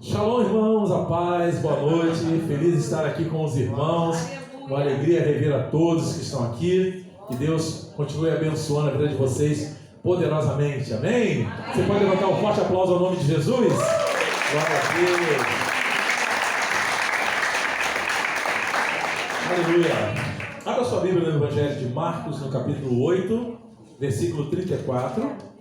Shalom, irmãos, a paz, boa noite, feliz de estar aqui com os irmãos, uma alegria rever a todos que estão aqui, que Deus continue abençoando a vida de vocês poderosamente, amém? Você pode levantar um forte aplauso ao nome de Jesus? Glória a Deus! Aleluia! Abra sua Bíblia no Evangelho de Marcos, no capítulo 8, versículo 34.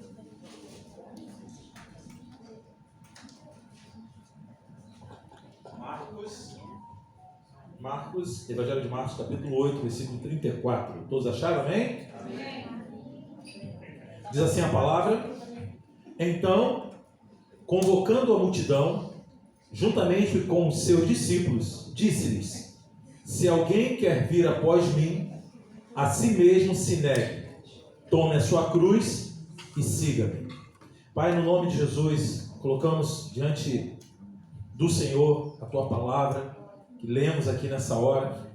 Marcos, Evangelho de Marcos, capítulo 8, versículo 34. Todos acharam, amém? Amém. Diz assim a palavra: Então, convocando a multidão, juntamente com os seus discípulos, disse-lhes: Se alguém quer vir após mim, a si mesmo se negue, tome a sua cruz e siga-me. Pai, no nome de Jesus, colocamos diante do Senhor a tua palavra, que lemos aqui nessa hora,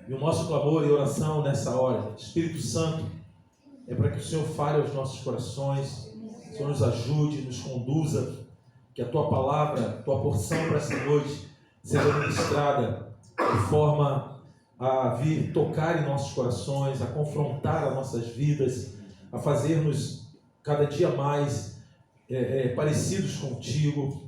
e o nosso clamor e oração nessa hora, Espírito Santo, é para que o Senhor fale aos nossos corações, o Senhor nos ajude, nos conduza, que a tua palavra, a tua porção para essa noite seja ministrada de forma a vir tocar em nossos corações, a confrontar as nossas vidas, a fazer-nos cada dia mais parecidos contigo.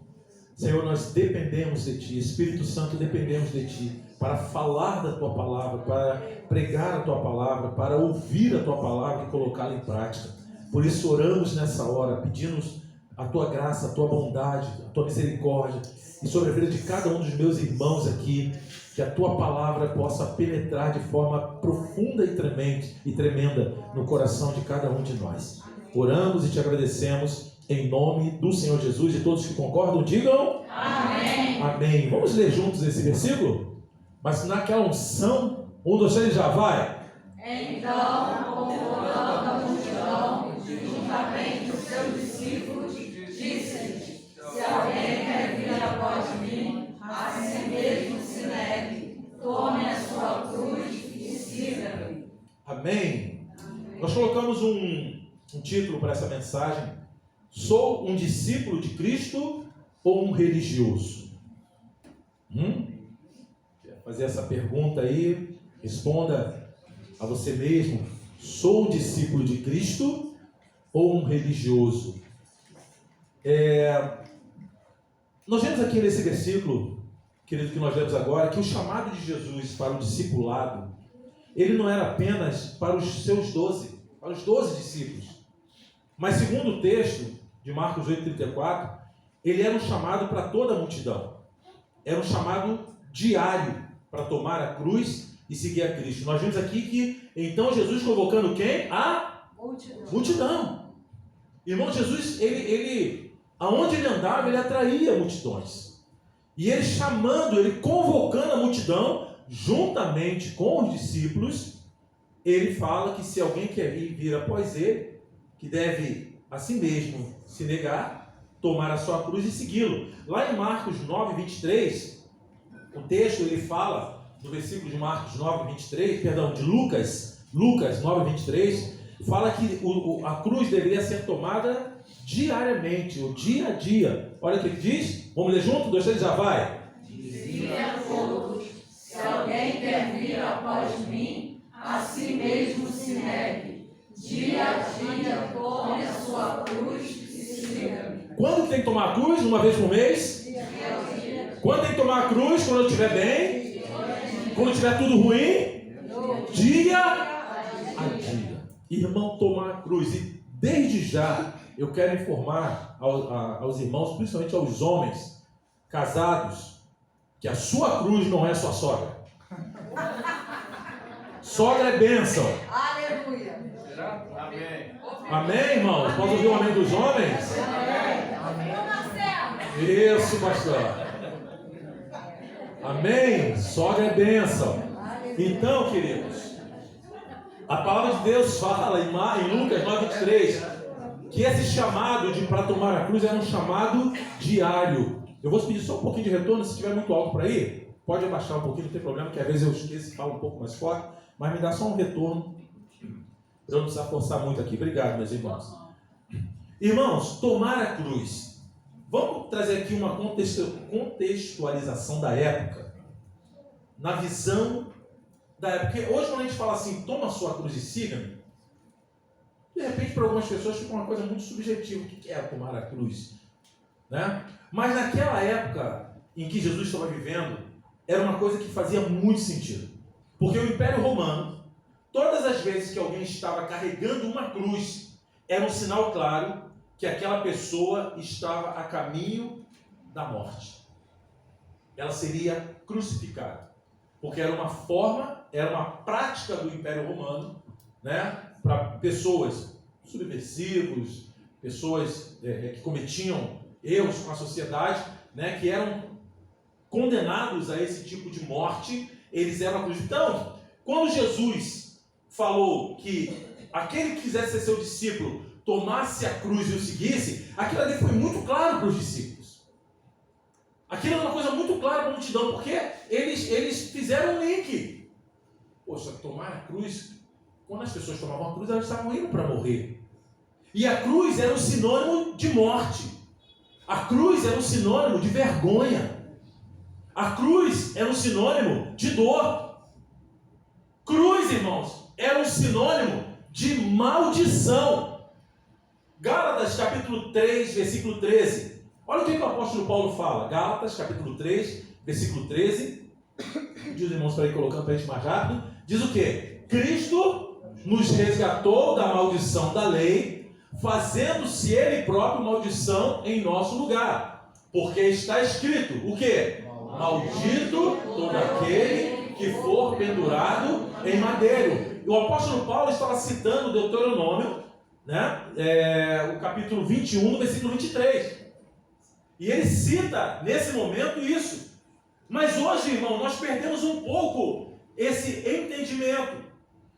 Senhor, nós dependemos de Ti, Espírito Santo, dependemos de Ti, para falar da Tua palavra, para pregar a Tua palavra, para ouvir a Tua palavra e colocá-la em prática. Por isso oramos nessa hora, pedimos a Tua graça, a Tua bondade, a Tua misericórdia, e sobre a vida de cada um dos meus irmãos aqui, que a Tua palavra possa penetrar de forma profunda e tremenda no coração de cada um de nós. Oramos e Te agradecemos, em nome do Senhor Jesus, e todos que concordam, digam amém. Amém. Vamos ler juntos esse versículo? Mas naquela unção, 1, 2, 3, já vai. Então, convocando a multidão, juntamente os seus discípulos, disse-lhes: Se alguém quer vir após mim, a si mesmo se negue, tome a sua cruz e siga-me. Amém. Nós colocamos um título para essa mensagem: Sou um discípulo de Cristo ou um religioso? Quer fazer essa pergunta aí? Responda a você mesmo: sou um discípulo de Cristo ou um religioso? Nós vemos aqui nesse versículo, querido, que nós lemos agora, que o chamado de Jesus para o discipulado, ele não era apenas para os seus 12, para os 12 discípulos. Mas segundo o texto de Marcos 8,34, ele era um chamado para toda a multidão. Era um chamado diário para tomar a cruz e seguir a Cristo. Nós vimos aqui que, então, Jesus convocando quem? A multidão. Irmão, Jesus, aonde ele andava, ele atraía multidões. E ele chamando, ele convocando a multidão, juntamente com os discípulos, ele fala que se alguém quer vir após ele, que deve a si mesmo se negar, tomar a sua cruz e segui-lo. Lá em Marcos 9, 23, o texto ele fala, no versículo de Marcos 9, 23, perdão, de Lucas 9, 23, fala que a cruz deveria ser tomada diariamente, o dia a dia. Olha o que ele diz, vamos ler junto? 2, 3, já vai. Dizia a todos: Se alguém quer vir após mim, a si mesmo se negue. Dia a dia, tome a sua cruz e siga-me. Quando tem que tomar a cruz? Uma vez por mês? Quando tem que tomar a cruz? Quando eu estiver bem? Quando estiver tudo ruim? Dia a dia. Irmão, tomar a cruz. E desde já, eu quero informar aos irmãos, principalmente aos homens casados, que a sua cruz não é sua sogra. Sogra é bênção. Aleluia. Amém. Amém, irmãos? Posso ouvir o amém dos homens? Isso, pastor. Amém? Sogra é bênção. Então, queridos, a palavra de Deus fala em Lucas 9:23 que esse chamado para tomar a cruz era um chamado diário. Eu vou pedir só um pouquinho de retorno. Se estiver muito alto para ir, pode abaixar um pouquinho, não tem problema, que às vezes eu esqueço e falo um pouco mais forte, mas me dá só um retorno para eu não precisar forçar muito aqui. Obrigado, meus irmãos. Irmãos, tomar a cruz. Vamos trazer aqui uma contextualização da época, na visão da época. Porque hoje, quando a gente fala assim, toma a sua cruz e siga-me, de repente, para algumas pessoas, fica uma coisa muito subjetiva. O que é tomar a cruz? Né? Mas naquela época em que Jesus estava vivendo, era uma coisa que fazia muito sentido. Porque o Império Romano, todas as vezes que alguém estava carregando uma cruz, era um sinal claro que aquela pessoa estava a caminho da morte. Ela seria crucificada. Porque era uma forma, era uma prática do Império Romano, né, para pessoas subversivos, pessoas que cometiam erros com a sociedade, né, que eram condenados a esse tipo de morte, eles eram crucificados. Então, quando Jesus falou que aquele que quisesse ser seu discípulo tomasse a cruz e o seguisse, aquilo ali foi muito claro para os discípulos. Aquilo era uma coisa muito clara para a multidão, porque eles fizeram um link. Poxa, tomar a cruz, quando as pessoas tomavam a cruz, elas estavam indo para morrer. E a cruz era um sinônimo de morte. A cruz era um sinônimo de vergonha. A cruz era um sinônimo de dor. Cruz, irmãos, era um sinônimo de maldição. Gálatas capítulo 3, versículo 13. Olha o que o apóstolo Paulo fala. Gálatas capítulo 3, versículo 13. Diz os irmãos para ir colocando para a gente mais rápido. Diz o quê? Cristo nos resgatou da maldição da lei, fazendo-se ele próprio maldição em nosso lugar. Porque está escrito, o quê? Maldito todo aquele que for pendurado em madeiro. E o apóstolo Paulo estava citando Deuteronômio, né? O capítulo 21, no versículo 23. E ele cita, nesse momento, isso. Mas hoje, irmão, nós perdemos um pouco esse entendimento.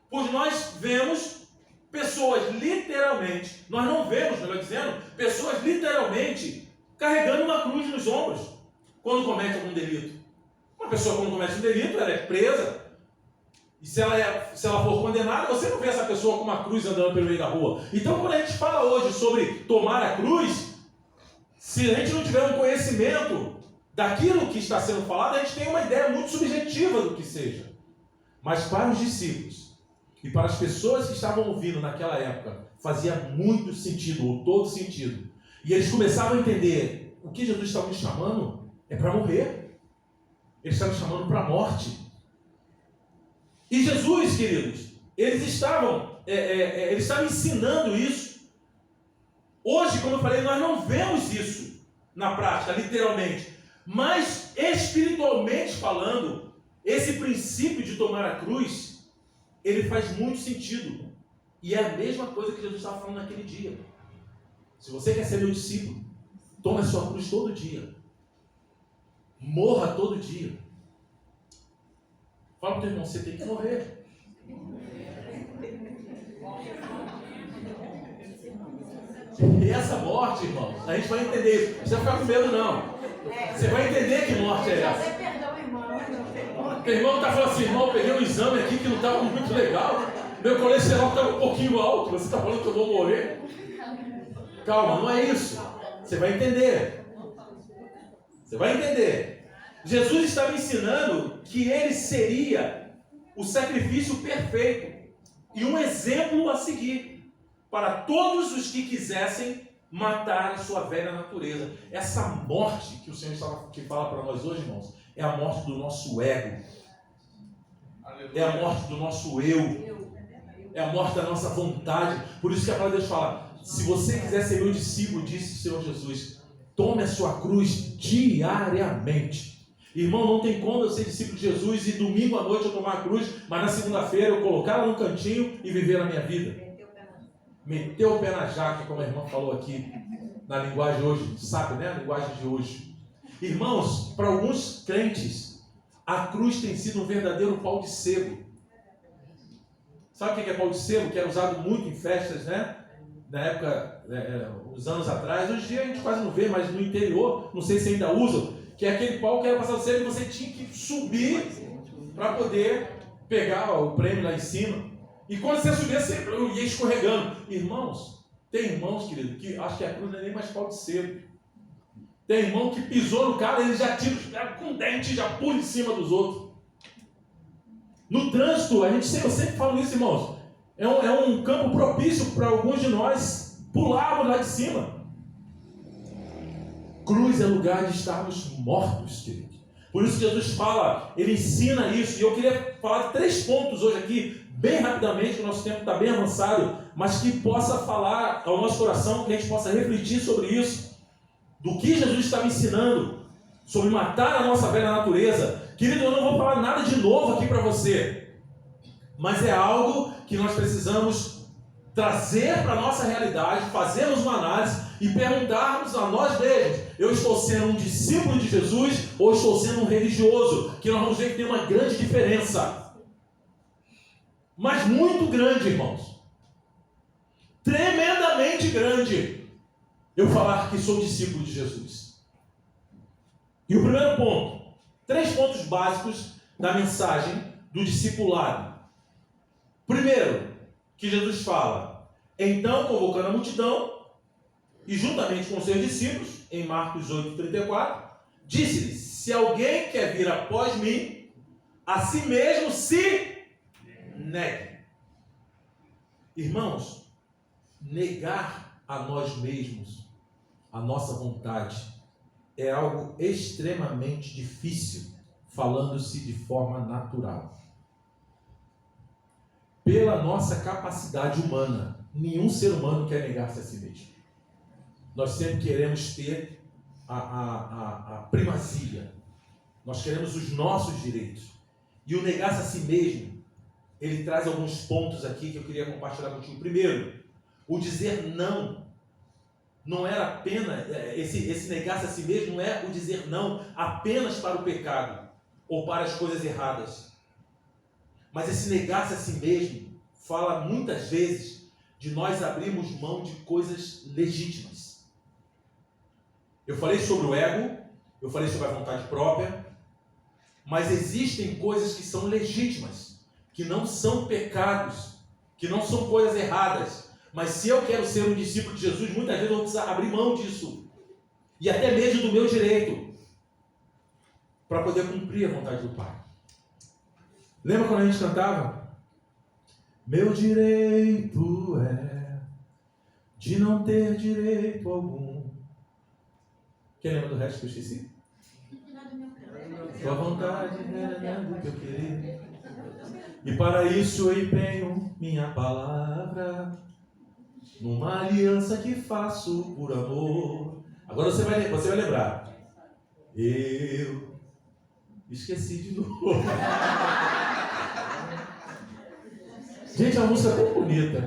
Pois nós vemos pessoas literalmente, nós não vemos, melhor dizendo, pessoas literalmente carregando uma cruz nos ombros quando comete algum delito. Uma pessoa, quando comete um delito, ela é presa. E se ela for condenada, você não vê essa pessoa com uma cruz andando pelo meio da rua. Então, quando a gente fala hoje sobre tomar a cruz, se a gente não tiver um conhecimento daquilo que está sendo falado, a gente tem uma ideia muito subjetiva do que seja. Mas para os discípulos e para as pessoas que estavam ouvindo naquela época, fazia muito sentido, ou todo sentido. E eles começavam a entender, o que Jesus estava me chamando é para morrer. Ele estava me chamando para a morte. E Jesus, queridos, eles estavam ensinando isso. Hoje, como eu falei, nós não vemos isso na prática, literalmente. Mas, espiritualmente falando, esse princípio de tomar a cruz, ele faz muito sentido. E é a mesma coisa que Jesus estava falando naquele dia. Se você quer ser meu discípulo, tome a sua cruz todo dia. Morra todo dia. Fala para o teu irmão, você tem que morrer. E essa morte, irmão, a gente vai entender. Não precisa ficar com medo, não. Você vai entender que morte é essa. O irmão está falando assim, irmão, eu peguei um exame aqui que não estava muito legal. Meu colesterol estava um pouquinho alto. Você está falando que eu vou morrer? Calma, não é isso. Você vai entender. Você vai entender. Jesus estava ensinando que ele seria o sacrifício perfeito e um exemplo a seguir para todos os que quisessem matar a sua velha natureza. Essa morte que o Senhor fala para nós hoje, irmãos, é a morte do nosso ego, é a morte do nosso eu, é a morte da nossa vontade. Por isso que a palavra de Deus fala, se você quiser ser meu discípulo, disse o Senhor Jesus, tome a sua cruz diariamente. Irmão, não tem como eu ser discípulo de Jesus e domingo à noite eu tomar a cruz, mas na segunda-feira eu colocá-la no cantinho e viver a minha vida. Meter o pé na jaca, como a irmã falou aqui, na linguagem hoje, sabe, né? A linguagem de hoje. Irmãos, para alguns crentes, a cruz tem sido um verdadeiro pau de sebo. Sabe o que é pau de sebo? Que era usado muito em festas, né? Na época, uns anos atrás. Hoje em dia a gente quase não vê, mas no interior, não sei se ainda usam, que é aquele pau que era passado sebo e você tinha que subir para poder pegar o prêmio lá em cima. E quando você subia, você ia escorregando. Irmãos, tem irmãos, querido, que acham que a cruz não é nem mais pau de sebo. Tem irmão que pisou no cara, ele já tira os pés com dente, já pula em cima dos outros. No trânsito, eu sempre falo isso, irmãos, é um campo propício para alguns de nós pularmos lá de cima. Cruz é lugar de estarmos mortos, querido. Por isso Jesus fala, ele ensina isso. E eu queria falar de 3 pontos hoje aqui, bem rapidamente, que o nosso tempo está bem avançado, mas que possa falar ao nosso coração, que a gente possa refletir sobre isso, do que Jesus estava ensinando, sobre matar a nossa velha natureza. Querido, eu não vou falar nada de novo aqui para você, mas é algo que nós precisamos trazer para a nossa realidade, fazermos uma análise e perguntarmos a nós mesmos: eu estou sendo um discípulo de Jesus ou estou sendo um religioso? Que nós vamos ver que tem uma grande diferença, mas muito grande, irmãos, tremendamente grande, eu falar que sou discípulo de Jesus. E o primeiro ponto, 3 pontos básicos da mensagem do discipulado. Primeiro, que Jesus fala: então, convocando a multidão, e juntamente com seus discípulos, em Marcos 8,34, disse-lhes: se alguém quer vir após mim, a si mesmo se negue. Irmãos, negar a nós mesmos, a nossa vontade, é algo extremamente difícil, falando-se de forma natural. Pela nossa capacidade humana, nenhum ser humano quer negar-se a si mesmo. Nós sempre queremos ter a primazia. Nós queremos os nossos direitos. E o negar-se a si mesmo, ele traz alguns pontos aqui que eu queria compartilhar contigo. Primeiro, o dizer não era apenas, esse negar-se a si mesmo não é o dizer não apenas para o pecado ou para as coisas erradas. Mas esse negar-se a si mesmo fala muitas vezes de nós abrirmos mão de coisas legítimas. Eu falei sobre o ego, eu falei sobre a vontade própria, mas existem coisas que são legítimas, que não são pecados, que não são coisas erradas. Mas se eu quero ser um discípulo de Jesus, muitas vezes eu vou precisar abrir mão disso, e até mesmo do meu direito, para poder cumprir a vontade do Pai. Lembra quando a gente cantava? Meu direito é de não ter direito algum. Quem lembra do resto que eu esqueci? Sua vontade é nada do que eu querer. E para isso eu empenho minha palavra numa aliança que faço por amor. Agora você vai lembrar. Eu esqueci de novo. Gente, a música é tão bonita.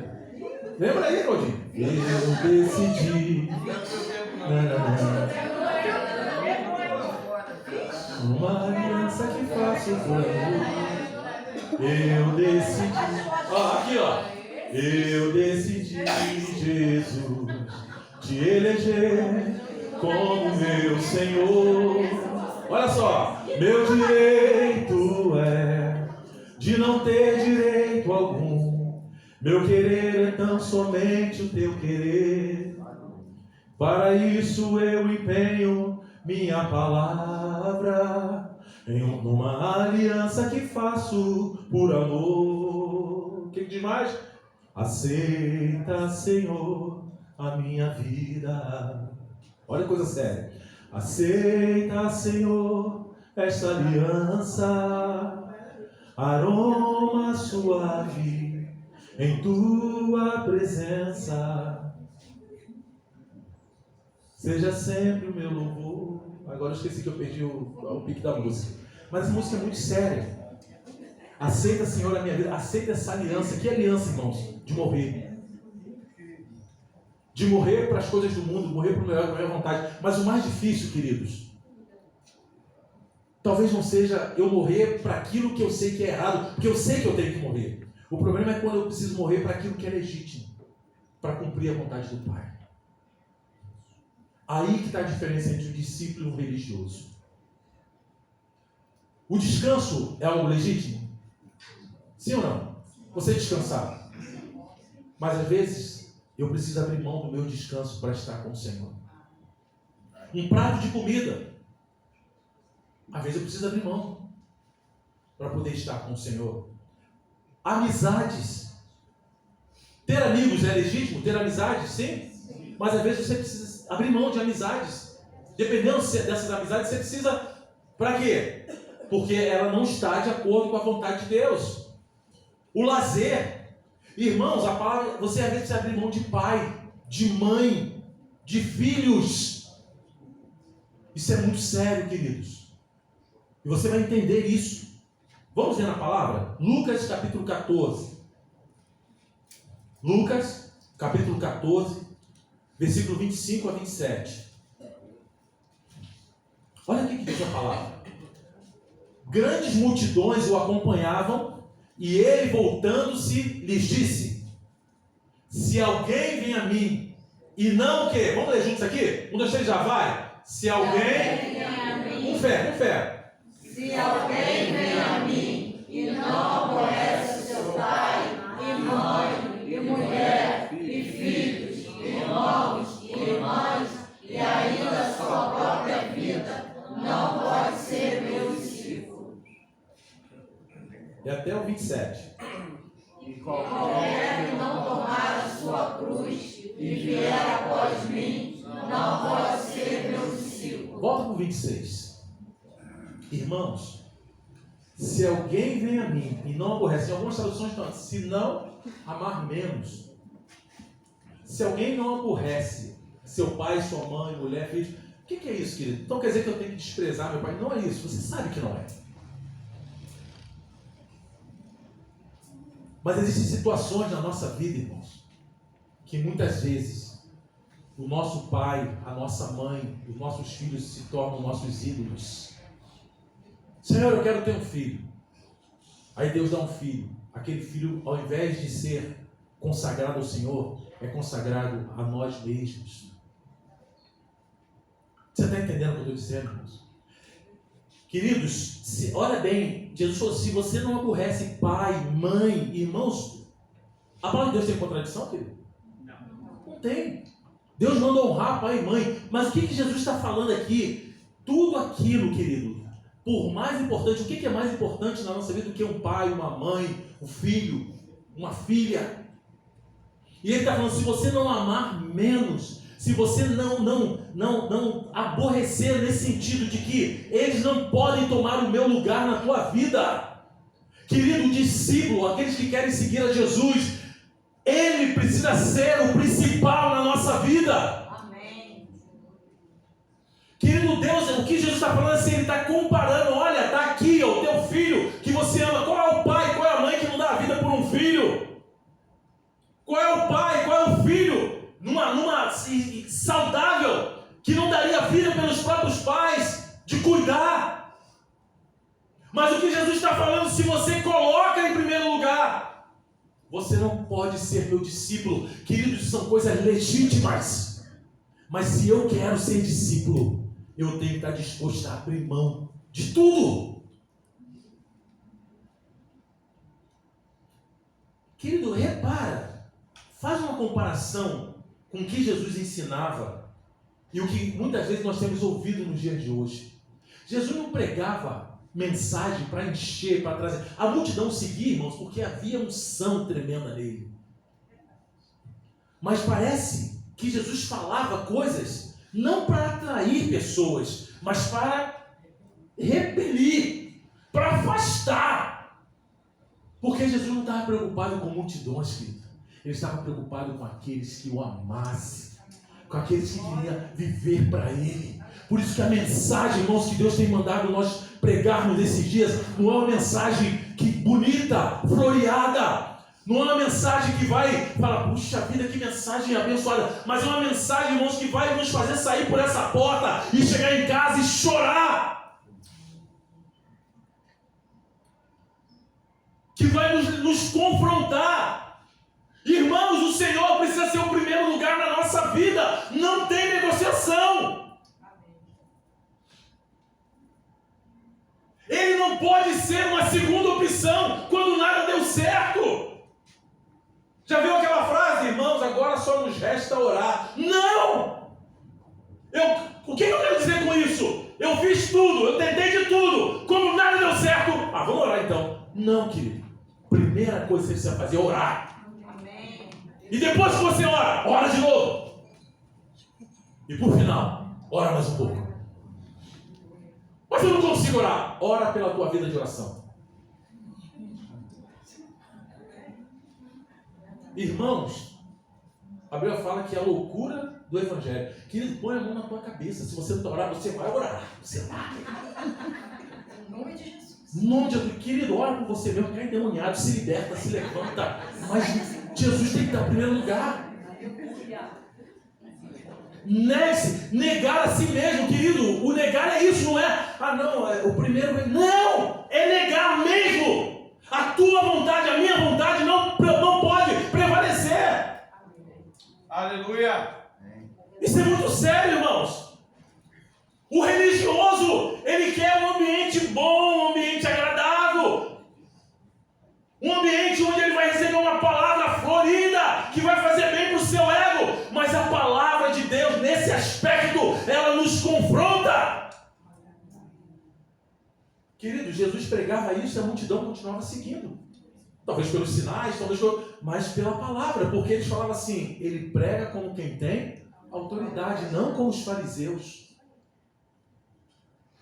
Lembra aí, Claudinho? Eu decidi. Uma aliança que faço por amor. Eu decidi. Ó, aqui, ó. Eu decidi, Jesus, te eleger como meu Senhor. Olha só. Meu direito é de não ter direito algum. Meu querer é tão somente o teu querer. Para isso eu empenho minha palavra numa aliança que faço por amor. O que diz mais? Aceita, Senhor, a minha vida. Olha que coisa séria. Aceita, Senhor, esta aliança, aroma suave em tua presença. Seja sempre o meu louvor. Agora eu esqueci que eu perdi o pique da música. Mas a música é muito séria. Aceita, Senhor, a minha vida. Aceita essa aliança. Que aliança, irmãos? De morrer. De morrer para as coisas do mundo, morrer para o meu ego, para a minha vontade. Mas o mais difícil, queridos, talvez não seja eu morrer para aquilo que eu sei que é errado, porque eu sei que eu tenho que morrer. O problema é quando eu preciso morrer para aquilo que é legítimo, para cumprir a vontade do Pai. Aí que está a diferença entre o discípulo e o religioso. O descanso é algo legítimo? Sim ou não? Você descansar. Mas às vezes eu preciso abrir mão do meu descanso para estar com o Senhor. um prato de comida. Às vezes eu preciso abrir mão para poder estar com o Senhor. Amizades. Ter amigos é legítimo? Ter amizades, sim. Mas às vezes você precisa abrir mão de amizades. Dependendo dessas amizades, você precisa... Para quê? Porque ela não está de acordo com a vontade de Deus. O lazer. Irmãos, a palavra... Você às vezes precisa abrir mão de pai, de mãe, de filhos. Isso é muito sério, queridos. E você vai entender isso. Vamos ver na palavra? Lucas capítulo 14. Lucas capítulo 14, versículo 25 a 27. Olha o que diz a palavra. Grandes multidões o acompanhavam, e ele, voltando-se, lhes disse: se alguém vem a mim, e não o quê? Vamos ler juntos aqui? 1, 2, 3, já vai. Se alguém vem a mim, com fé. Se alguém vem a mim e não aborrece seu pai, e mãe, e mulher, e filhos, e irmãos, e irmãs, e ainda sua própria vida, não pode ser meu discípulo. E até o 27. E qualquer que não tomar a sua cruz e vier após mim, não pode ser meu discípulo. Volta para o 26. Irmãos, se alguém vem a mim e não aborrece, em algumas traduções estão, se não amar menos. Se alguém não aborrece seu pai, sua mãe, mulher, filho, o que é isso, querido? Então quer dizer que eu tenho que desprezar meu pai? Não é isso, você sabe que não é. Mas existem situações na nossa vida, irmãos, que muitas vezes o nosso pai, a nossa mãe, os nossos filhos se tornam nossos ídolos. Senhor, eu quero ter um filho. Aí Deus dá um filho. Aquele filho, ao invés de ser consagrado ao Senhor, é consagrado a nós mesmos. Você está entendendo o que eu estou dizendo, irmãos? Queridos, olha bem, Jesus falou, se você não aborrece pai, mãe, irmãos, a palavra de Deus tem contradição, querido? Não tem. Deus manda honrar pai e mãe, mas o que Jesus está falando aqui? Tudo aquilo, querido, por mais importante, o que é mais importante na nossa vida do que um pai, uma mãe, um filho, uma filha? E ele está falando, se você não amar menos, se você não aborrecer nesse sentido de que eles não podem tomar o meu lugar na tua vida. Querido discípulo, aqueles que querem seguir a Jesus, ele precisa ser o principal na nossa vida. Amém. Querido Deus, o que Jesus está falando assim, ele está comparando, olha, está aqui ó, o teu filho que você ama. Qual é o pai, qual é a mãe que não dá a vida por um filho? Qual é o pai, qual é o filho numa saudável que não daria vida pelos próprios pais de cuidar? Mas o que Jesus está falando, se você coloca em primeiro lugar, você não pode ser meu discípulo. Queridos, são coisas legítimas, mas se eu quero ser discípulo, eu tenho que estar disposto a abrir mão de tudo. Querido, repara, faz uma comparação com o que Jesus ensinava e o que muitas vezes nós temos ouvido nos dias de hoje. Jesus não pregava mensagem para encher, para trazer. A multidão seguia, irmãos, porque havia unção tremenda nele. Mas parece que Jesus falava coisas não para atrair pessoas, mas para repelir, para afastar. Porque Jesus não estava preocupado com multidões, querido. Ele estava preocupado com aqueles que o amassem, com aqueles que queriam viver para Ele. Por isso que a mensagem, irmãos, que Deus tem mandado nós pregarmos nesses dias, não é uma mensagem que bonita, floreada, não é uma mensagem que vai falar, puxa vida, que mensagem abençoada, mas é uma mensagem, irmãos, que vai nos fazer sair por essa porta e chegar em casa e chorar, que vai nos confrontar. Irmãos, o Senhor precisa ser o primeiro lugar na nossa vida. Não tem negociação. Ele não pode ser uma segunda opção quando nada deu certo. Já viu aquela frase, irmãos, agora só nos resta orar? Não! O que eu quero Eu fiz tudo, eu tentei de tudo. Como nada deu certo, vamos orar então. Não, querido. Primeira coisa que você precisa fazer é orar. Amém. E depois que você ora, ora de novo. E por final, ora mais um pouco. Mas eu não consigo orar. Ora pela tua vida de oração. Irmãos, a Bíblia fala que é a loucura do Evangelho. Querido, põe a mão na tua cabeça. Se você não orar, você vai orar. Você vai. Em nome de Jesus. Em nome de Jesus. Querido, ora por você mesmo. Cai endemoniado, se liberta, se levanta. Mas Jesus tem que estar em primeiro lugar. Negar a si mesmo, querido. O negar é isso, não é? O primeiro. Não! É negar mesmo. A tua vontade, a minha vontade não pode prevalecer. Aleluia! Isso é muito sério, irmãos. O religioso, ele quer um ambiente bom, um ambiente agradável. Um ambiente onde ele vai receber uma palavra florida, que vai fazer bem para o seu ego. Mas a palavra de Deus, nesse aspecto, ela nos confronta. Querido, Jesus pregava isso e a multidão continuava seguindo. Talvez pelos sinais, mas pela palavra. Porque eles falavam assim, ele prega como quem tem autoridade, não como os fariseus.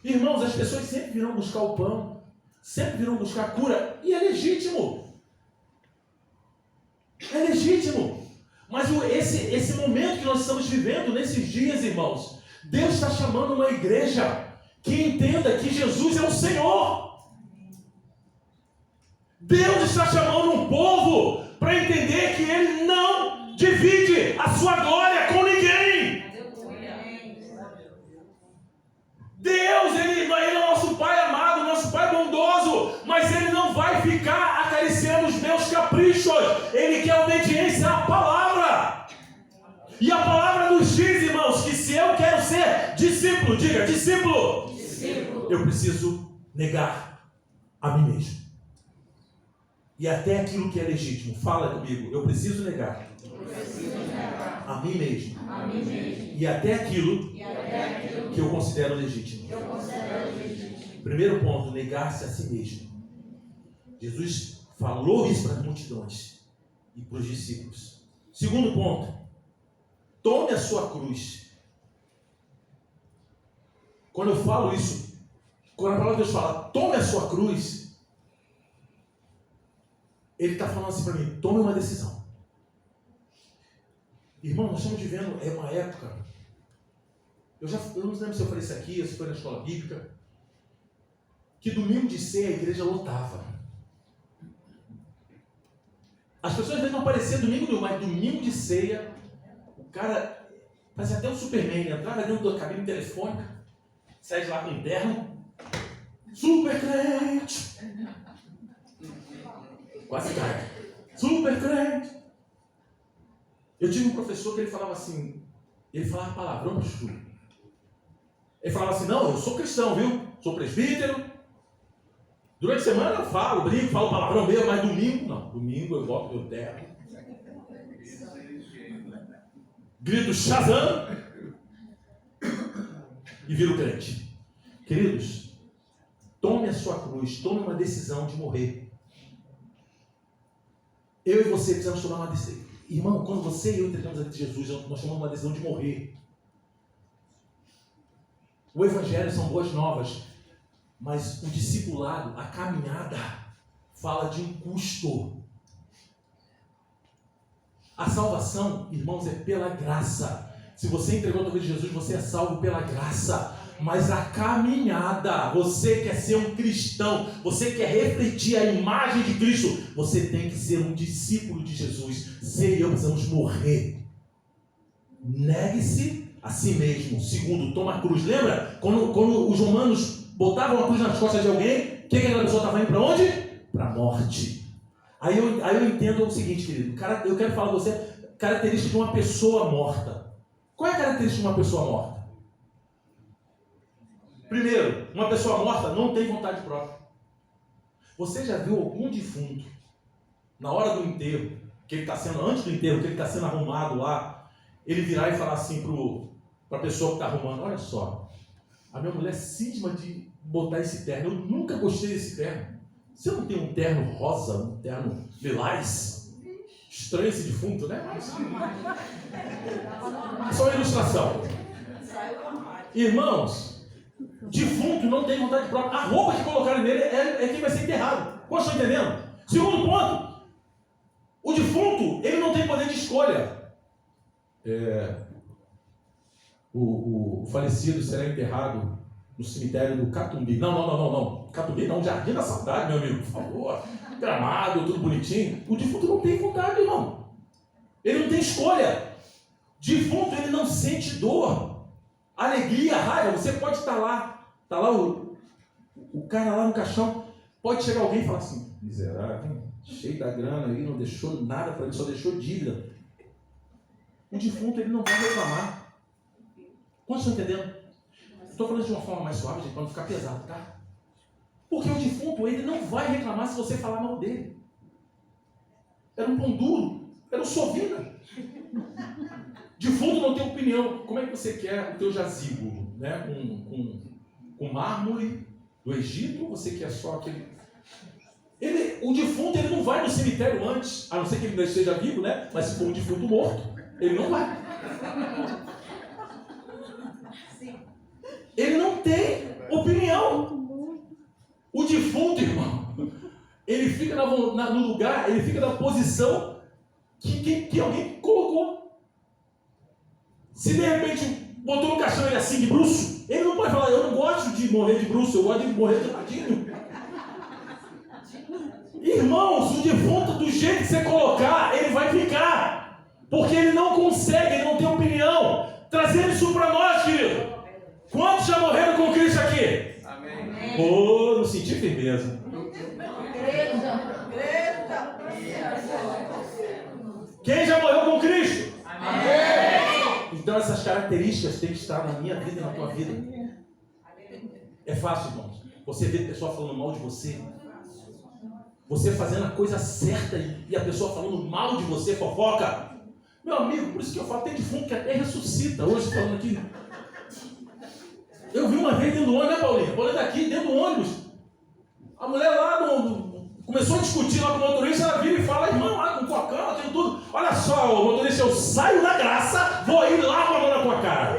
Irmãos, as pessoas sempre virão buscar o pão, sempre virão buscar a cura, e é legítimo. É legítimo. Mas esse momento que nós estamos vivendo, nesses dias, irmãos, Deus está chamando uma igreja que entenda que Jesus é o Senhor. Deus está chamando um povo para entender que Ele não divide a sua glória com ninguém. Deus, Ele é nosso Pai amado, nosso Pai bondoso, mas Ele não vai ficar acariciando os meus caprichos. Ele quer obediência à palavra. E a palavra nos diz, irmãos, que se eu quero ser discípulo, diga, discípulo, eu preciso negar a mim mesmo. E até aquilo que é legítimo. Fala comigo, eu preciso negar a mim mesmo. E até aquilo que eu considero legítimo. Primeiro ponto, negar-se a si mesmo. Jesus falou isso para as multidões e para os discípulos. Segundo ponto, tome a sua cruz. Quando eu falo isso, quando a palavra de Deus fala, tome a sua cruz, Ele está falando assim para mim, tome uma decisão. Irmão, nós estamos vivendo uma época, eu não lembro se eu falei isso aqui, se foi na escola bíblica, que domingo de ceia a igreja lotava. As pessoas às vezes não apareciam domingo nenhum, mas domingo de ceia, o cara fazia até um Superman, entrava dentro da cabine telefônica, sai de lá com um terno, super crente, quase cai, super crente. Eu tive um professor que ele falava assim, ele falava palavrão para o estudo. Ele falava assim, não, eu sou cristão, viu? Sou presbítero. Durante a semana eu falo, brinco, falo palavrão mesmo, mas domingo, não. Domingo eu boto meu terno. Grito Shazam e viro crente. Queridos, tome a sua cruz, tome uma decisão de morrer. Eu e você precisamos tomar uma decisão. Irmão, quando você e eu entregamos a Jesus, nós tomamos uma decisão de morrer. O Evangelho são boas novas, mas o discipulado, a caminhada, fala de um custo. A salvação, irmãos, é pela graça. Se você entregou a tua vida a Jesus, você é salvo pela graça. Mas a caminhada, você quer ser um cristão, você quer refletir a imagem de Cristo, você tem que ser um discípulo de Jesus. Você e eu precisamos morrer. Negue-se a si mesmo. Segundo, toma a cruz. Lembra? Quando os romanos botavam a cruz nas costas de alguém, o que aquela pessoa estava indo para onde? Para a morte. Aí eu entendo o seguinte, querido. Eu quero falar com você, característica de uma pessoa morta. Qual é a característica de uma pessoa morta? Primeiro, uma pessoa morta não tem vontade própria. Você já viu algum defunto, na hora do enterro, que ele está sendo, antes do enterro, que ele está sendo arrumado lá, ele virar e falar assim para a pessoa que está arrumando, olha só, A minha mulher cisma de botar esse terno. Eu nunca gostei desse terno. Você não tem um terno rosa, um terno lilás? Estranho esse defunto, né? Só uma ilustração. Irmãos, defunto não tem vontade própria. A roupa que colocaram nele é quem vai ser enterrado. Vocês estão entendendo? Segundo ponto, o defunto, ele não tem poder de escolha. O falecido será enterrado no cemitério do Catumbi. Não. Catumbi não, Jardim da Saudade, meu amigo, por favor. Gramado, tudo bonitinho. O defunto não tem vontade, irmão. Ele não tem escolha. Defunto, ele não sente dor, alegria, raiva. Você pode estar lá. Está lá o cara lá no caixão. Pode chegar alguém e falar assim: miserável, cheio da grana aí, não deixou nada para ele, só deixou dívida. O defunto, ele não vai reclamar. Quantos estão entendendo? Estou falando de uma forma mais suave, gente, para não ficar pesado, tá? Porque o defunto, ele não vai reclamar se você falar mal dele. Era um pão duro, era um sovina. Defunto não tem opinião. Como é que você quer o teu jazigo? Né? Com mármore do Egito? Ou você quer só aquele... O defunto, ele não vai no cemitério antes, a não ser que ele ainda esteja vivo, né? Mas se for um defunto morto, ele não vai. Ele não tem opinião. O defunto, irmão, ele fica no lugar, ele fica na posição que alguém colocou. Se de repente botou no caixão ele assim de bruço, ele não pode falar: eu não gosto de morrer de bruço, eu gosto de morrer de ladinho. Irmãos, o defunto, do jeito que você colocar, ele vai ficar. Porque ele não consegue, ele não tem opinião. Trazendo isso para nós, querido. Quantos já morreram com Cristo aqui? Amém. Oh, não senti firmeza. Quem já morreu com Cristo? Amém. Então essas características têm que estar na minha vida e na tua vida. É fácil, irmãos. Você vê a pessoa falando mal de você. Você fazendo a coisa certa e a pessoa falando mal de você, fofoca. Meu amigo, por isso que eu falo, tem defunto que até ressuscita. Hoje falando aqui. Eu vi uma vez dentro do ônibus, né, Paulinha? Paulinha daqui, dentro do ônibus. A mulher lá começou a discutir lá com o motorista, ela vira e fala: irmão, lá com cocão, aquilo tudo. Olha só, o motorista, eu saio da graça, vou ir lá com a mão na tua cara.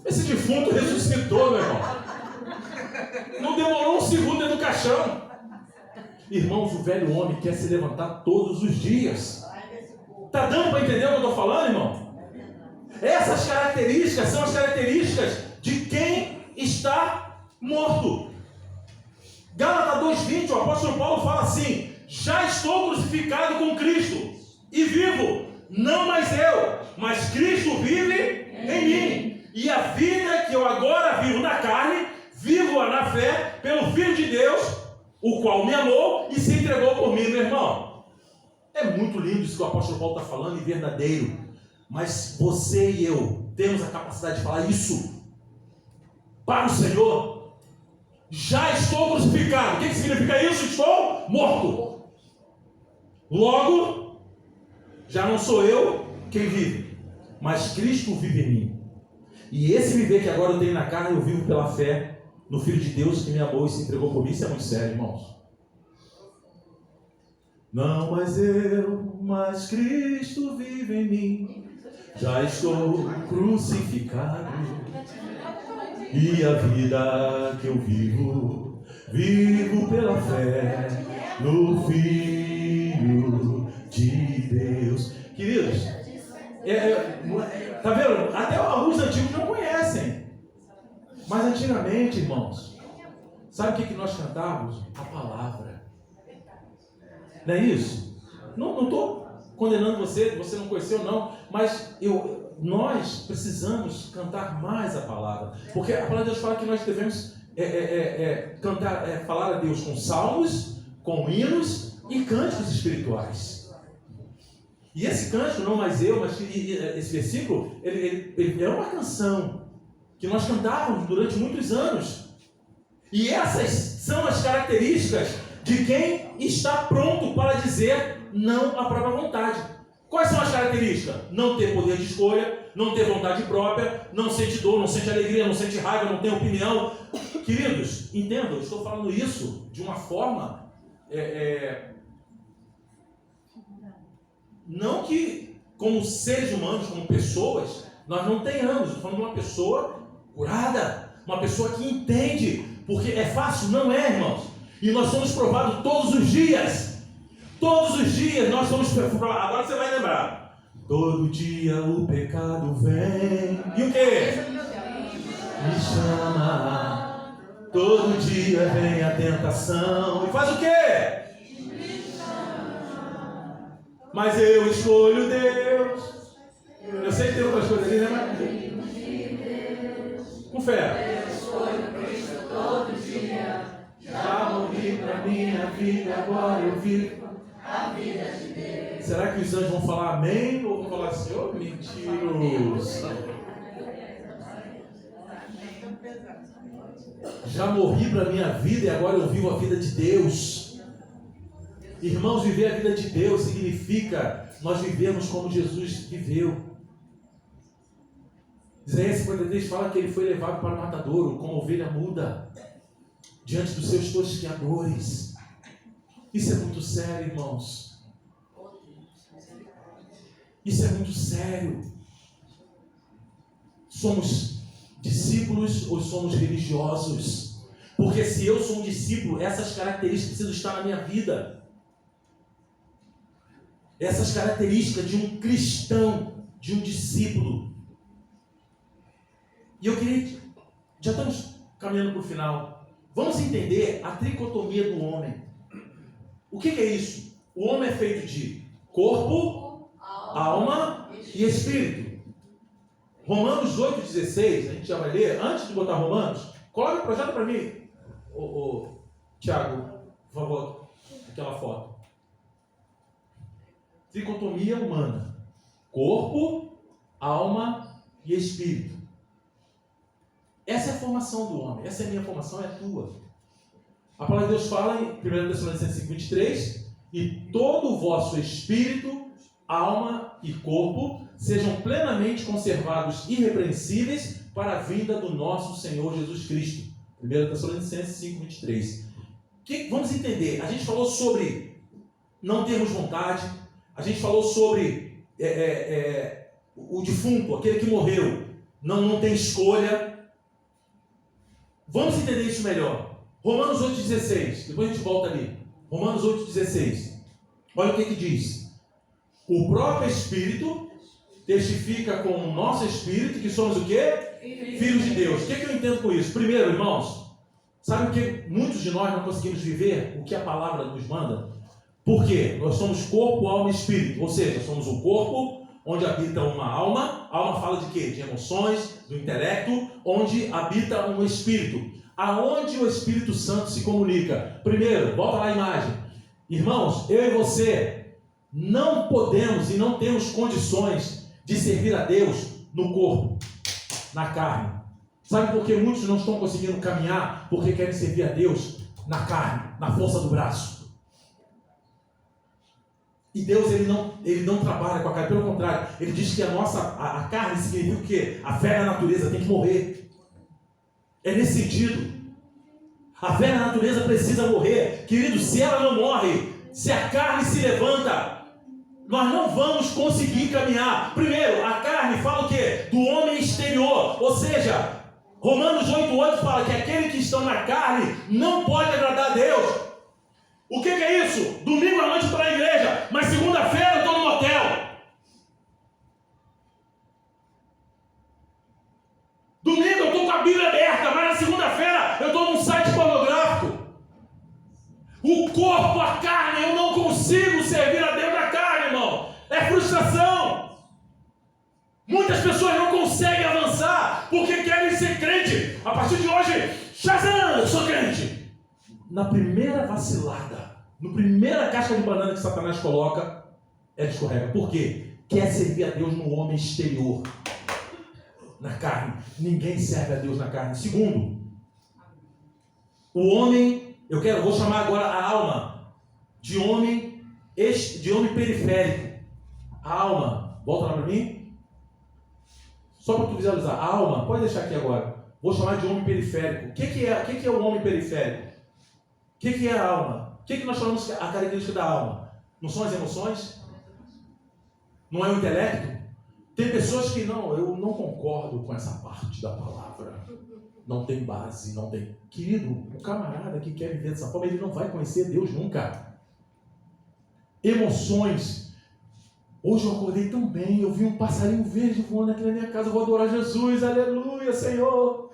Esse defunto ressuscitou, meu irmão. Não demorou um segundo dentro do caixão. Irmãos, o velho homem quer se levantar todos os dias. Está dando para entender o que eu estou falando, irmão? Essas características são as características de quem está morto. Gálatas 2:20, o apóstolo Paulo fala assim: já estou crucificado com Cristo e vivo, não mais eu, mas Cristo vive em mim. E a vida que eu agora vivo na carne, vivo-a na fé pelo Filho de Deus, o qual me amou e se entregou por mim, meu irmão. É muito lindo isso que o apóstolo Paulo está falando e verdadeiro. Mas você e eu temos a capacidade de falar isso para o Senhor. Já estou crucificado. O que significa isso? Estou morto. Logo, já não sou eu quem vive, mas Cristo vive em mim. E esse viver que agora eu tenho na carne, eu vivo pela fé no Filho de Deus que me amou e se entregou por mim. Isso é muito sério, irmãos. Não mais eu, mas Cristo vive em mim. Já estou crucificado e a vida que eu vivo, vivo pela fé no Filho de Deus. Queridos, tá vendo? Até alguns antigos não conhecem. Mas antigamente, irmãos, sabe o que nós cantávamos? A palavra. Não é isso? Não estou condenando você não conheceu não, mas nós precisamos cantar mais a palavra, porque a palavra de Deus fala que nós devemos falar a Deus com salmos, com hinos e cânticos espirituais. E esse cântico, não mais eu, mas esse versículo, ele é uma canção que nós cantávamos durante muitos anos, e essas são as características de quem está pronto para dizer não à própria vontade. Quais são as características? Não ter poder de escolha, não ter vontade própria, não sente dor, não sente alegria, não sente raiva, não tem opinião. Queridos, entendam, eu estou falando isso de uma forma... Não que, como seres humanos, como pessoas, nós não tenhamos. Estou falando de uma pessoa curada, uma pessoa que entende. Porque é fácil? Não é, irmãos. E nós somos provados todos os dias. Todos os dias nós somos provados. Agora você vai lembrar. Todo dia o pecado vem. E o quê? Me chama. Todo dia vem a tentação. E faz o quê? Mas eu escolho Deus. Eu sei que tem outras coisas ali, né? Mas... com fé. Eu escolho Cristo todo dia. Já morri pra minha vida, agora eu vivo a vida de Deus. Será que os anjos vão falar amém? Ou vão falar assim, ô mentiroso? Já morri pra minha vida e agora eu vivo a vida de Deus. Irmãos, viver a vida de Deus significa nós vivermos como Jesus viveu. Isaías 53 fala que ele foi levado para o matadouro como ovelha muda diante dos seus tosqueadores. Isso é muito sério, irmãos. Isso é muito sério. Somos discípulos ou somos religiosos? Porque se eu sou um discípulo, essas características precisam estar na minha vida. Essas características de um cristão, de um discípulo. E eu queria, já estamos caminhando para o final, vamos entender a tricotomia do homem. O que é isso? O homem é feito de corpo, alma e espírito. Romanos 8,16, a gente já vai ler, antes de botar Romanos, coloca o projeto para mim, Tiago, por favor, aquela foto. Tricotomia humana: corpo, alma e espírito. Essa é a formação do homem, essa é a minha formação, é a tua. A palavra de Deus fala em 1 Tessalonicenses 5,23: e todo o vosso espírito, alma e corpo sejam plenamente conservados irrepreensíveis para a vinda do nosso Senhor Jesus Cristo. 1 Tessalonicenses 5,23. Vamos entender, a gente falou sobre não termos vontade, a gente falou sobre o defunto, aquele que morreu, não tem escolha. Vamos entender isso melhor. Romanos 8,16, depois a gente volta ali. Romanos 8,16. Olha o que diz. O próprio Espírito testifica com o nosso Espírito que somos o quê? Filhos de Deus. O que eu entendo com isso? Primeiro, irmãos, sabe o que muitos de nós não conseguimos viver? O que a palavra nos manda? Por quê? Nós somos corpo, alma e espírito. Ou seja, somos um corpo onde habita uma alma. A alma fala de quê? De emoções, do intelecto, onde habita um espírito. Aonde o Espírito Santo se comunica? Primeiro, volta lá a imagem. Irmãos, eu e você não podemos e não temos condições de servir a Deus no corpo, na carne. Sabe por que muitos não estão conseguindo caminhar? Porque querem servir a Deus na carne, na força do braço. E Deus ele não trabalha com a carne, pelo contrário, ele diz que a carne significa o quê? A velha natureza tem que morrer. É nesse sentido. A velha natureza precisa morrer. Querido, se ela não morre, se a carne se levanta, nós não vamos conseguir caminhar. Primeiro, a carne fala o quê? Do homem exterior. Ou seja, Romanos 8,8 fala que aquele que está na carne não pode agradar a Deus. O que é isso? Domingo à noite para a igreja, mas segunda-feira eu estou no motel. Domingo eu estou com a Bíblia aberta, mas na segunda-feira eu estou num site pornográfico. O corpo, a carne, eu não consigo servir a Deus na carne, irmão. É frustração. Muitas pessoas não conseguem avançar porque querem ser crente. A partir de hoje, Shazam, eu sou crente. Na primeira vacilada, na primeira casca de banana que Satanás coloca, ela escorrega. Por quê? Quer servir a Deus no homem exterior, na carne. Ninguém serve a Deus na carne. Segundo, o homem, vou chamar agora a alma de homem periférico. A alma, volta lá para mim. Só para tu visualizar. A alma, pode deixar aqui agora. Vou chamar de homem periférico. O que é o homem periférico? O que é a alma? O que nós chamamos a característica da alma? Não são as emoções? Não é o intelecto? Tem pessoas que eu não concordo com essa parte da palavra. Não tem base, não tem... Querido, o camarada que quer viver dessa forma, ele não vai conhecer Deus nunca. Emoções. Hoje eu acordei tão bem, eu vi um passarinho verde voando aqui na minha casa, eu vou adorar Jesus, aleluia, Senhor.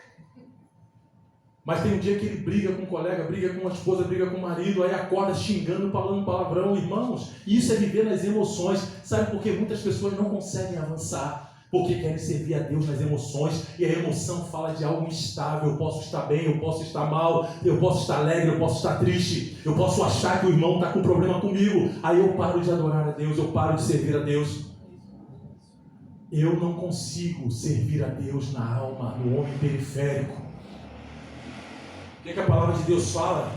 Mas tem um dia que ele briga com um colega, briga com a esposa, briga com o marido, aí acorda xingando, falando palavrão. Irmãos, isso é viver nas emoções. Sabe por que muitas pessoas não conseguem avançar? Porque querem servir a Deus nas emoções, e a emoção fala de algo instável. Eu posso estar bem, eu posso estar mal, eu posso estar alegre, eu posso estar triste, eu posso achar que o irmão está com problema comigo, aí eu paro de adorar a Deus, eu paro de servir a Deus. Eu não consigo servir a Deus na alma, no homem periférico. O que a palavra de Deus fala?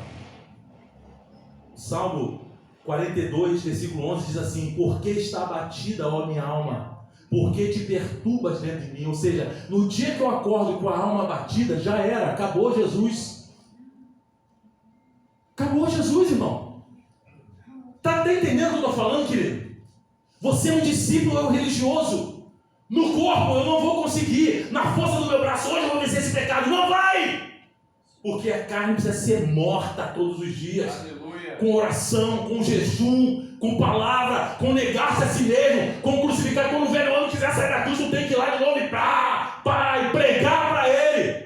Salmo 42, versículo 11 diz assim: por que está abatida, ó minha alma? Por que te perturbas dentro de mim? Ou seja, no dia que eu acordo com a alma abatida, já era, acabou Jesus. Acabou Jesus, irmão. Está até entendendo o que eu estou falando, querido? Você é um discípulo, é um religioso. No corpo eu não vou conseguir, na força do meu braço, hoje eu vou vencer esse pecado. Não vai! Porque a carne precisa ser morta todos os dias. Aleluia. Com oração, com jejum, com palavra, com negar-se a si mesmo, com crucificar. Quando o velho homem quiser sair da cruz, tu tem que ir lá de novo e pregar para ele.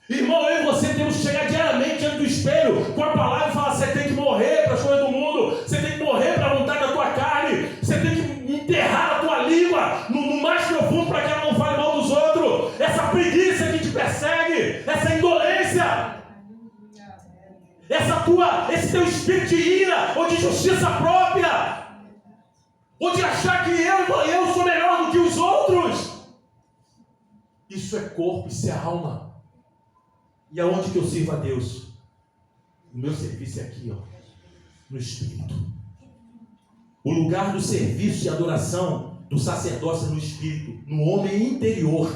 Irmão, eu e você temos que chegar diariamente diante do espelho com a palavra e falar: você tem que morrer para as coisas do mundo, você tem que morrer para a vontade da tua carne, você tem que enterrar a tua língua no mais profundo para que ela não fale mal dos outros. Essa preguiça que te persegue, essa indolência, esse teu espírito de ira ou de justiça própria, ou de achar que eu sou melhor do que os outros. Isso é corpo, isso é alma. E aonde que eu sirvo a Deus? O meu serviço é aqui, ó, no Espírito. O lugar do serviço e adoração do sacerdócio é no Espírito, no homem interior.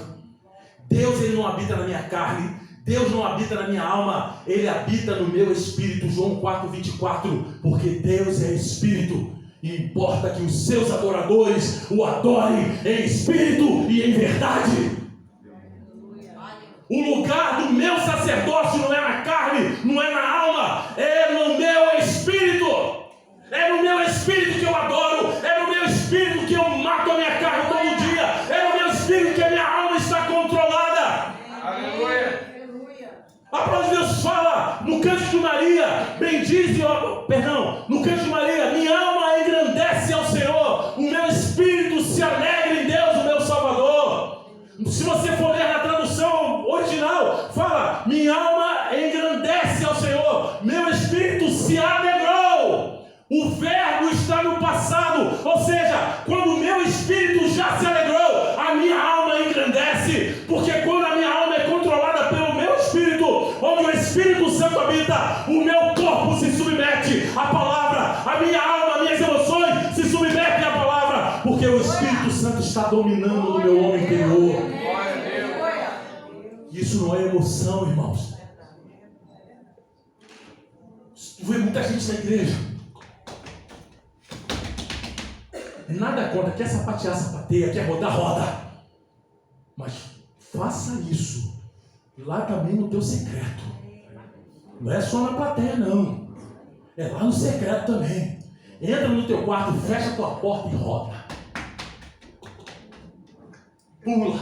Deus, ele não habita na minha carne, Deus não habita na minha alma, ele habita no meu Espírito. João 4:24, porque Deus é Espírito, e importa que os seus adoradores o adorem em Espírito e em verdade. O lugar do meu sacerdócio não é na carne, não é na alma, é no meu Espírito. É no meu Espírito que eu adoro, é no meu Espírito que eu mato a minha carne todo dia, é no meu Espírito que a minha alma está controlada. Aleluia. A palavra de Deus fala no Cântico de Maria, no Cântico de Maria: minha alma engrandece ao Senhor, o meu espírito se alegra em Deus, o meu Salvador. Se você for ler na tradução original, fala: minha alma engrandece ao Senhor, meu espírito se alegrou. O verbo está no passado, ou seja, quando o meu espírito já se alegrou, a minha alma engrandece, porque quando a minha alma é controlada pelo meu espírito, onde o Espírito Santo habita, o meu corpo se submete à palavra, a minha alma, minhas emoções se submetem à palavra, porque o Espírito Santo está dominando no meu homem interior. Isso não é emoção, irmãos. Tu vê muita gente na igreja, nada contra, quer sapatear, sapateia, quer rodar, roda. Mas faça isso lá também no teu secreto. Não é só na plateia, não. É lá no secreto também. Entra no teu quarto, fecha a tua porta e roda. Pula.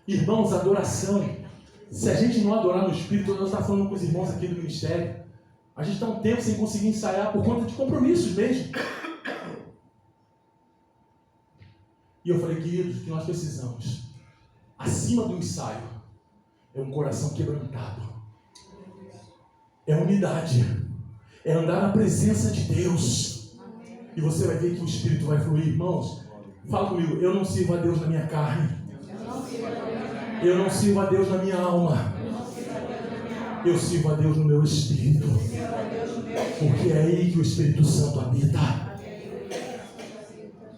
Irmãos, adoração. Se a gente não adorar no Espírito, nós estamos falando com os irmãos aqui do ministério, a gente está um tempo sem conseguir ensaiar por conta de compromissos mesmo. E eu falei: queridos, o que nós precisamos, acima do ensaio, é um coração quebrantado, é unidade, é andar na presença de Deus. E você vai ver que o Espírito vai fluir. Irmãos, fala comigo: eu não sirvo a Deus na minha carne, eu não sirvo a Deus na minha alma, eu sirvo a Deus no meu Espírito, porque é aí que o Espírito Santo habita.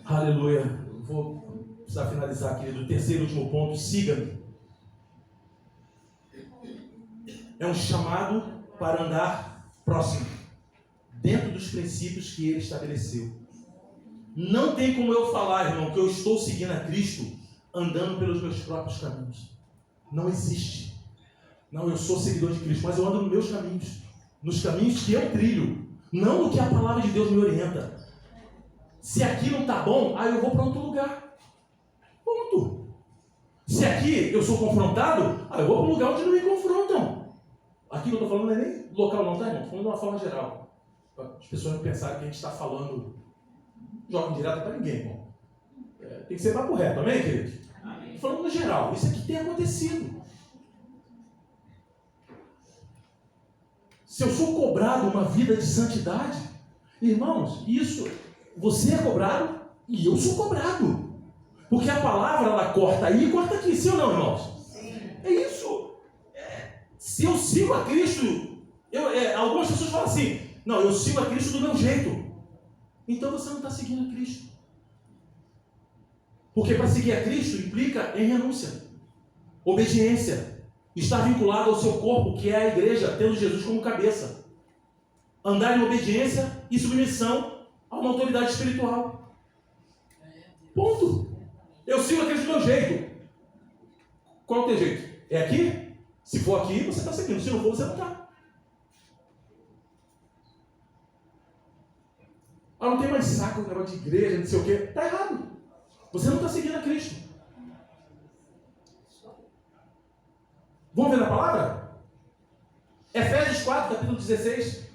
Aleluia. Eu vou precisar finalizar, querido. O terceiro e último ponto, siga-me. É um chamado para andar próximo, dentro dos princípios que ele estabeleceu. Não tem como eu falar, irmão, que eu estou seguindo a Cristo andando pelos meus próprios caminhos. Não existe. Não, eu sou seguidor de Cristo, mas eu ando nos meus caminhos, nos caminhos que eu trilho, não no que a palavra de Deus me orienta. Se aqui não está bom, aí eu vou para outro lugar. Ponto. Se aqui eu sou confrontado, aí eu vou para um lugar onde não me confrontam. Aqui que eu estou falando não é nem local não, tá, irmão? Estou falando de uma forma geral. Para as pessoas não pensarem que a gente está falando joga direto para ninguém, irmão. Tem que ser papo reto, amém, querido? Estou falando no geral. Isso aqui tem acontecido. Se eu sou cobrado uma vida de santidade, irmãos, isso, você é cobrado e eu sou cobrado. Porque a palavra, ela corta aí e corta aqui, sim ou não, irmãos? Sim. É isso. Se eu sigo a Cristo, algumas pessoas falam assim, não, eu sigo a Cristo do meu jeito. Então você não está seguindo a Cristo. Porque para seguir a Cristo implica em renúncia, obediência, estar vinculado ao seu corpo, que é a igreja, tendo Jesus como cabeça. Andar em obediência e submissão a uma autoridade espiritual. Ponto. Eu sigo a Cristo do meu jeito. Qual é o teu jeito? É aqui? Se for aqui, você está seguindo. Se não for, você não está. Ah, não tem mais saco no negócio de igreja, não sei o quê. Está errado. Você não está seguindo a Cristo. Vamos ver na palavra? Efésios 4, capítulo 16.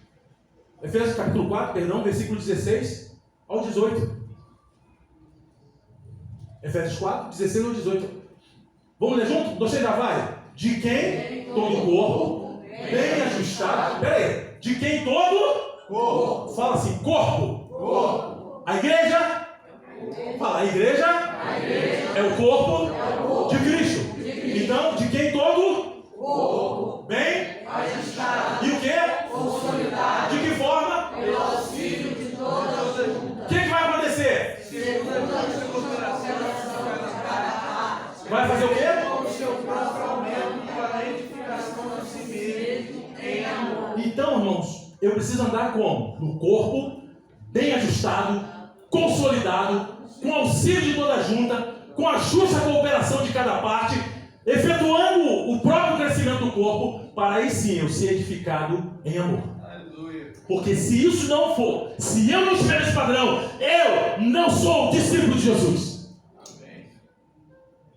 Efésios capítulo 4, perdão, versículo 16 ao 18. Efésios 4, 16 ao 18. Vamos ler junto? Você já vai? De quem todo o corpo, bem ajustado. Espera aí. De quem todo corpo. Fala assim, corpo. Corpo. A igreja. Fala, a igreja é o corpo de Cristo. Então, de quem todo corpo, bem ajustado. E o que? Consolidado. De que forma? Pelo auxílio de toda a junta. O que vai acontecer? Vai fazer o quê? O seu próprio aumento para a edificação de si mesmo em amor. Então, irmãos, eu preciso andar como? No corpo, bem ajustado, consolidado, com auxílio de toda a junta, com a justa cooperação de cada parte, efetuando o próprio crescimento do corpo, para aí sim eu ser edificado em amor. Aleluia. Porque se isso não for, se eu não estiver nesse padrão, eu não sou discípulo de Jesus.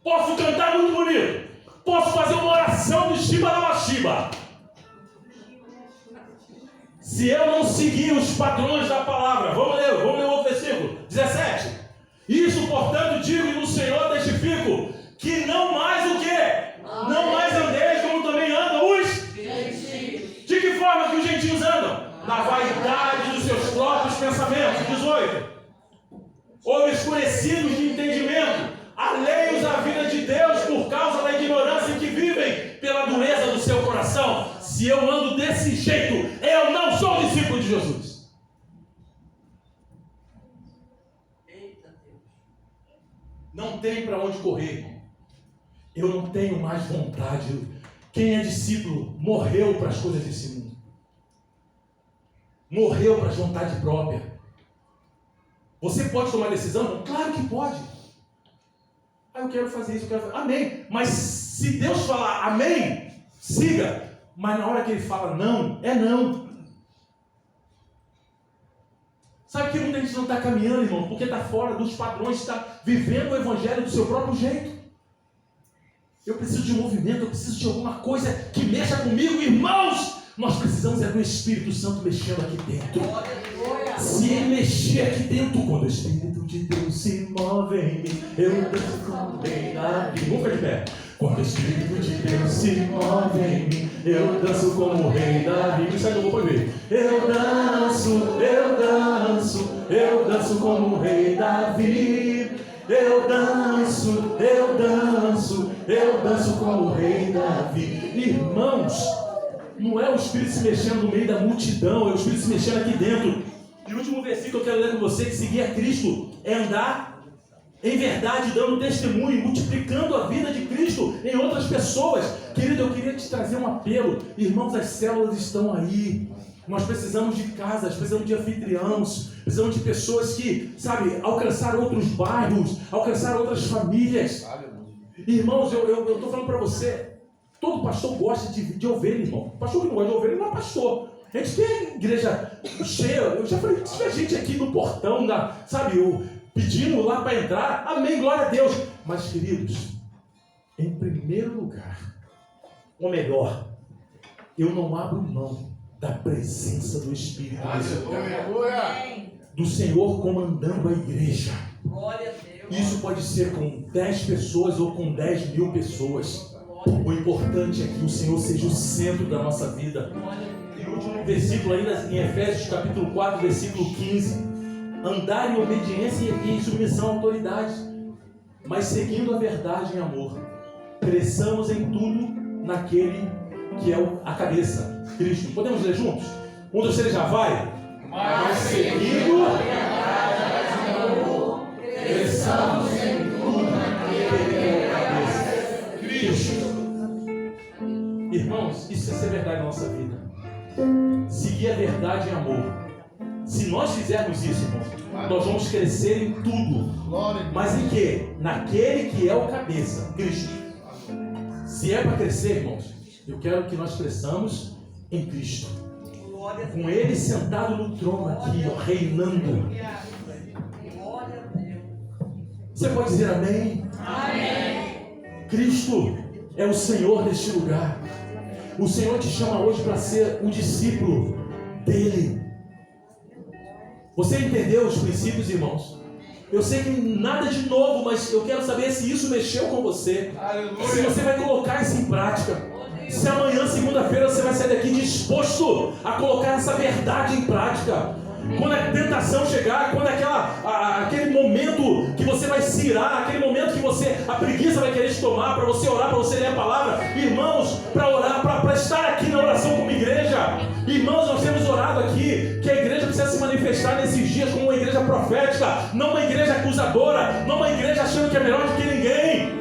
Posso cantar muito bonito. Posso fazer uma oração de Shiba na Mashiba. Se eu não seguir os padrões da palavra, vamos ler outro versículo, 17. Isso, portanto, digo e no Senhor testifico, que não mais o quê? Não mais andeis como também andam os gentios. De que forma que os gentios andam? Na vaidade dos seus próprios pensamentos. 18. Obscurecidos de entendimento, alheios à vida de Deus por causa da ignorância em que vivem, pela dureza do seu coração. Se eu ando desse jeito, eu não sou discípulo de Jesus. Eita Deus. Não tem para onde correr, irmão. Eu não tenho mais vontade. Quem é discípulo morreu para as coisas desse mundo. Morreu para a vontade própria. Você pode tomar decisão? Claro que pode. Eu quero fazer isso, eu quero fazer. Amém. Mas se Deus falar amém, siga. Mas na hora que ele fala não, é não. Sabe que muita gente não está caminhando, irmão, porque está fora dos padrões, está vivendo o evangelho do seu próprio jeito. Eu preciso de um movimento, eu preciso de alguma coisa que mexa comigo, irmãos. Nós precisamos do Espírito Santo mexendo aqui dentro. Se ele mexer aqui dentro, quando o Espírito de Deus se move em mim, eu danço como rei Davi. Vamos ficar de pé. Quando o Espírito de Deus se move em mim, eu danço como rei Davi. Isso aí eu vou ver. Eu danço como rei Davi. Eu danço como rei Davi. Irmãos, não é o Espírito se mexendo no meio da multidão, é o Espírito se mexendo aqui dentro. E o último versículo que eu quero ler com você, que seguir a Cristo é andar em verdade, dando testemunho, multiplicando a vida de Cristo em outras pessoas. Querido, eu queria te trazer um apelo. Irmãos, as células estão aí. Nós precisamos de casas, precisamos de anfitriãos, precisamos de pessoas que, sabe, alcançar outros bairros, alcançar outras famílias. Irmãos, eu estou falando para você, todo pastor gosta de ovelha, irmão. Pastor que não gosta de ovelha não é pastor. A gente tem igreja cheia. Eu já falei, tinha gente aqui no portão, sabe, pedindo lá para entrar. Amém, glória a Deus. Mas, queridos, em primeiro lugar, ou melhor, eu não abro mão da presença do Espírito nesse lugar. Do Senhor comandando a igreja. Isso pode ser com 10 pessoas ou com 10 mil pessoas. O importante é que o Senhor seja o centro da nossa vida. E o último versículo ainda em Efésios capítulo 4, versículo 15. Andar em obediência e em submissão à autoridade, mas seguindo a verdade em amor. Cresçamos em tudo naquele que é a cabeça, Cristo. Podemos ler juntos? 1, 2, 3, já vai? Mas seguindo a verdade em amor, cresçamos em tudo naquele que é a cabeça, Cristo. Irmãos, isso é ser verdade na nossa vida. Seguir a verdade em amor. Se nós fizermos isso, irmãos, nós vamos crescer em tudo. Mas em quê? Naquele que é o cabeça, Cristo. Se é para crescer, irmãos, eu quero que nós cresçamos em Cristo. Com Ele sentado no trono aqui, ó, reinando. Você pode dizer amém? Amém. Cristo é o Senhor deste lugar. O Senhor te chama hoje para ser um discípulo dEle. Você entendeu os princípios, irmãos? Eu sei que nada de novo, mas eu quero saber se isso mexeu com você. Aleluia. Se você vai colocar isso em prática. Se amanhã, segunda-feira, você vai sair daqui disposto a colocar essa verdade em prática. Quando a tentação chegar, quando aquele momento que você vai se irar, aquele momento que a preguiça vai querer te tomar, para você orar, para você ler a palavra, irmãos, para orar, para estar aqui na oração como igreja. Irmãos, nós temos orado aqui que a igreja precisa se manifestar nesses dias como uma igreja profética, não uma igreja acusadora, não uma igreja achando que é melhor do que ninguém.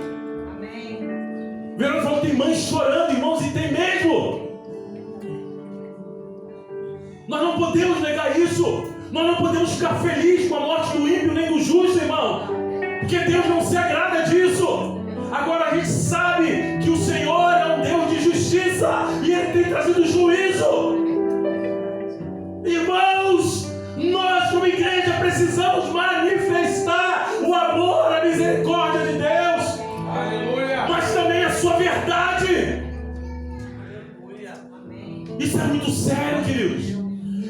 Verão falou que tem mães chorando, irmãos, e tem mesmo. Nós não podemos negar isso. Nós não podemos ficar felizes com a morte do ímpio nem do justo, irmão, porque Deus não se agrada disso. Agora a gente sabe que o Senhor é um Deus de justiça e Ele tem trazido juízo. Irmãos, nós como igreja precisamos manifestar o amor, a misericórdia de Deus. Aleluia. Mas também a sua verdade. Isso é muito sério, queridos.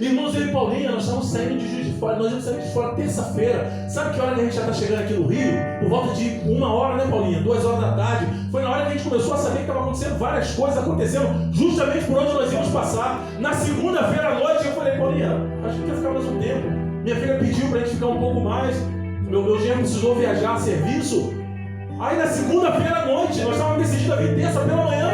Irmãos, eu e Paulinha, nós estamos saindo de Juiz de Fora. Nós vamos sair de fora terça-feira. Sabe que hora que a gente já está chegando aqui no Rio? Por volta de 1 hora, né, Paulinha? 2 horas da tarde. Foi na hora que a gente começou a saber que estava acontecendo várias coisas acontecendo justamente por onde nós íamos passar. Na segunda-feira à noite eu falei, Paulinha, acho que quer ficar mais um tempo. Minha filha pediu para a gente ficar um pouco mais. Meu genro precisou viajar a serviço. Aí na segunda-feira à noite, nós estávamos decididos a vir terça pela manhã.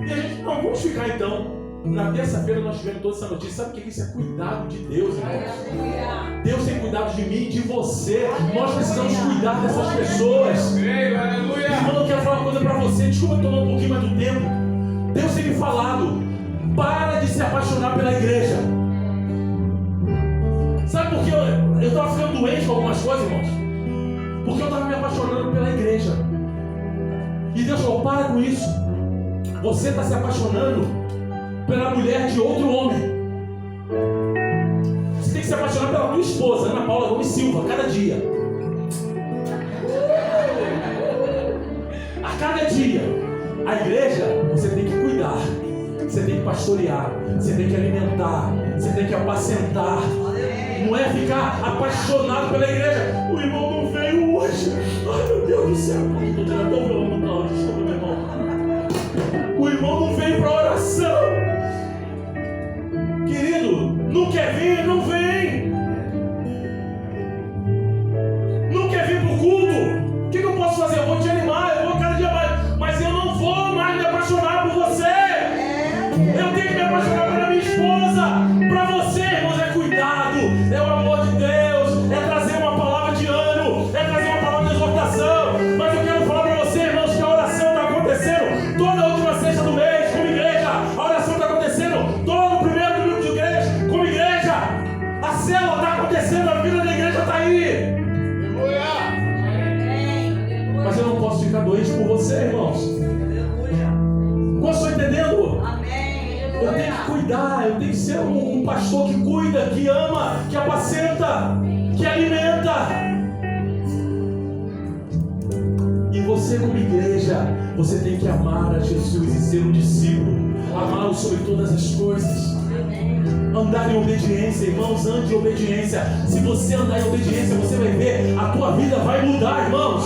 E a gente, não, vamos ficar então. Na terça-feira nós tivemos toda essa notícia. Sabe o que é isso? É cuidado de Deus, irmãos. Deus tem cuidado de mim e de você. Nós precisamos cuidar dessas pessoas. Irmão, eu quero falar uma coisa para você. Desculpa tomar um pouquinho mais do tempo. Deus tem me falado, para de se apaixonar pela igreja. Sabe por que eu estava ficando doente com algumas coisas, irmãos? Porque eu estava me apaixonando pela igreja. E Deus falou, para com isso. Você está se apaixonando pela mulher de outro homem. Você tem que se apaixonar pela tua esposa, Ana Paula Gomes Silva, cada dia. A cada dia. A igreja, você tem que cuidar. Você tem que pastorear. Você tem que alimentar. Você tem que apacentar. Não é ficar apaixonado pela igreja. O irmão não veio hoje. Ai, meu Deus do céu. Estou tendo até o violão no tal. Desculpa, meu irmão. O irmão não veio para oração. Querido, não quer vir? Não vem. Não quer vir para o culto? O que eu posso fazer? Eu vou te animar, eu vou cada dia mais. Mas eu não vou mais me apaixonar por você. Eu tenho que me apaixonar pela minha esposa. Para você. eu tenho que ser um pastor que cuida, que ama, que apacenta, que alimenta. E você, como igreja, você tem que amar a Jesus e ser um discípulo, amá-lo sobre todas as coisas. Andar em obediência, irmãos, ande em obediência. Se você andar em obediência, você vai ver, a tua vida vai mudar, irmãos.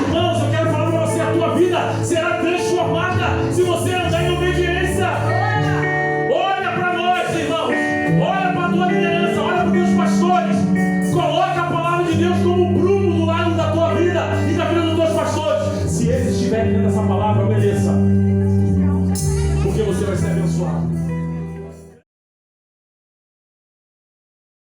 Irmãos, eu quero falar para você, a tua vida será transformada se você andar em obediência. Olha para nós, irmãos, olha para a tua liderança, olha para os teus pastores. Coloca a palavra de Deus como um prumo do lado da tua vida e da vida dos teus pastores. Se eles estiverem dentro dessa palavra, beleza.